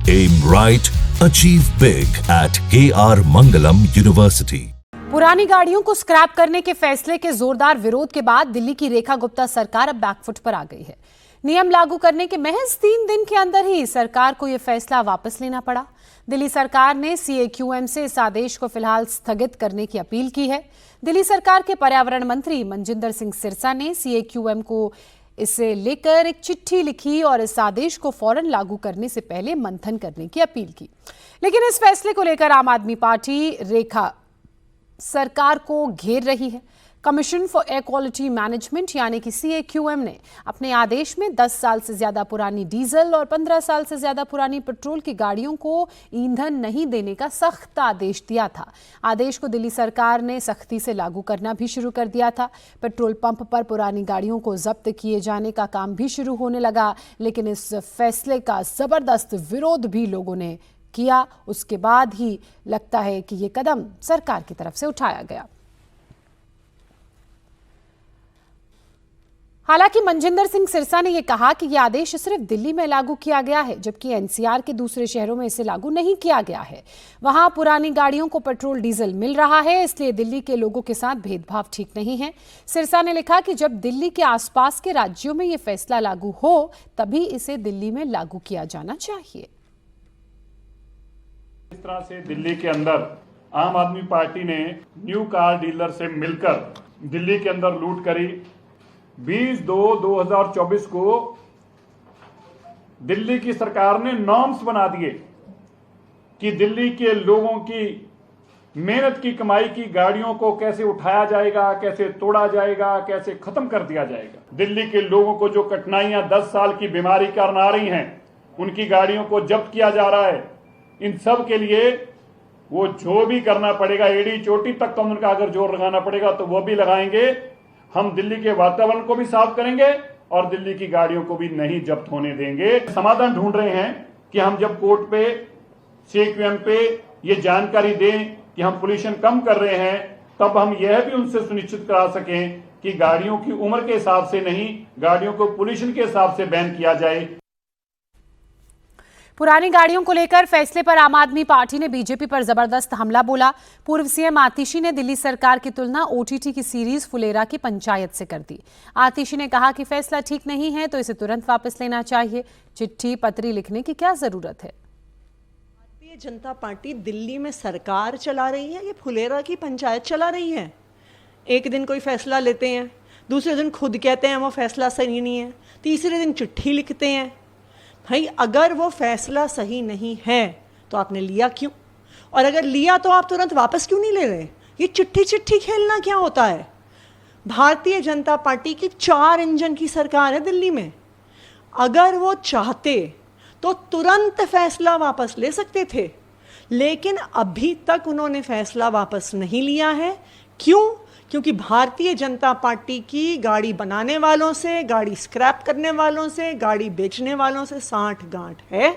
Aim right, achieve big at KR Mangalam University. पुरानी गाड़ियों को स्क्रैप करने के फैसले के जोरदार विरोध के बाद दिल्ली की रेखा गुप्ता सरकार अब बैकफुट पर आ गई है। नियम लागू करने के महज 3 दिन के अंदर ही सरकार को यह फैसला वापस लेना पड़ा। दिल्ली सरकार ने CAQM से इस आदेश को फिलहाल स्थगित करने की अपील की है। दिल्ली सरकार के पर्यावरण मंत्री मनजिंदर सिंह सिरसा ने CAQM को इसे लेकर एक चिट्ठी लिखी और इस आदेश को फौरन लागू करने से पहले मंथन करने की अपील की। लेकिन इस फैसले को लेकर आम आदमी पार्टी रेखा सरकार को घेर रही है। Commission for air quality management यानी कि CAQM ने अपने आदेश में 10 साल से ज्यादा पुरानी डीजल और 15 साल से ज्यादा पुरानी पेट्रोल की गाड़ियों को ईंधन नहीं देने का सख्त आदेश दिया था। आदेश को दिल्ली सरकार ने सख्ती से लागू करना भी शुरू कर दिया था। पेट्रोल पंप पर पुरानी गाड़ियों को जब्त किए जाने का काम भी शुरू होने लगा, लेकिन इस फैसले का जबरदस्त विरोध भी लोगों ने किया। उसके बाद ही लगता है कि ये कदम सरकार की तरफ से उठाया गया। हालांकि मनजिंदर सिंह सिरसा ने यह कहा कि यह आदेश सिर्फ दिल्ली में लागू किया गया है, जबकि NCR के दूसरे शहरों में इसे लागू नहीं किया गया है। वहां पुरानी गाड़ियों को पेट्रोल डीजल मिल रहा है, इसलिए दिल्ली के लोगों के साथ भेदभाव ठीक नहीं है। सिरसा ने लिखा कि जब दिल्ली के आसपास के राज्यों में यह फैसला लागू हो, तभी इसे दिल्ली में लागू किया जाना चाहिए। इस तरह से दिल्ली के अंदर आम आदमी पार्टी ने न्यू कार डीलर से मिलकर दिल्ली के अंदर लूट करी। 20/2/2024 को दिल्ली की सरकार ने नॉर्म्स बना दिए कि दिल्ली के लोगों की मेहनत की कमाई की गाड़ियों को कैसे उठाया जाएगा, कैसे तोड़ा जाएगा, कैसे खत्म कर दिया जाएगा। दिल्ली के लोगों को जो कठिनाइयां 10 साल की बीमारी कारण आ रही हैं, उनकी गाड़ियों को जब्त किया जा रहा है। इन सब के लिए वो जो भी करना पड़ेगा, एड़ी चोटी तक तो उनका अगर जोर लगाना पड़ेगा तो वो भी लगाएंगे। हम दिल्ली के वातावरण को भी साफ करेंगे और दिल्ली की गाड़ियों को भी नहीं जब्त होने देंगे। समाधान ढूंढ रहे हैं कि हम जब कोर्ट पे CAQM पे ये जानकारी दें कि हम पोल्यूशन कम कर रहे हैं, तब हम यह भी उनसे सुनिश्चित करा सकें कि गाड़ियों की उम्र के हिसाब से नहीं, गाड़ियों को पोल्यूशन के हिसाब से बैन किया जाए। पुरानी गाड़ियों को लेकर फैसले पर आम आदमी पार्टी ने बीजेपी पर जबरदस्त हमला बोला। पूर्व CM आतिशी ने दिल्ली सरकार की तुलना OTT की सीरीज फुलेरा की पंचायत से कर दी। आतिशी ने कहा कि फैसला ठीक नहीं है तो इसे तुरंत वापस लेना चाहिए। चिट्ठी पत्री लिखने की क्या जरूरत है? भारतीय जनता पार्टी दिल्ली में सरकार चला रही है, ये फुलेरा की पंचायत चला रही है। एक दिन कोई फैसला लेते हैं, दूसरे दिन खुद कहते हैं वो फैसला सही नहीं है, तीसरे दिन चिट्ठी लिखते हैं। भाई अगर वो फैसला सही नहीं है तो आपने लिया क्यों? और अगर लिया तो आप तुरंत वापस क्यों नहीं ले रहे? ये चिट्ठी खेलना क्या होता है? भारतीय जनता पार्टी की 4 इंजन की सरकार है दिल्ली में। अगर वो चाहते तो तुरंत फैसला वापस ले सकते थे, लेकिन अभी तक उन्होंने फैसला वापस नहीं लिया है। क्यों? क्योंकि भारतीय जनता पार्टी की गाड़ी बनाने वालों से, गाड़ी स्क्रैप करने वालों से, गाड़ी बेचने वालों से साठ गांठ है।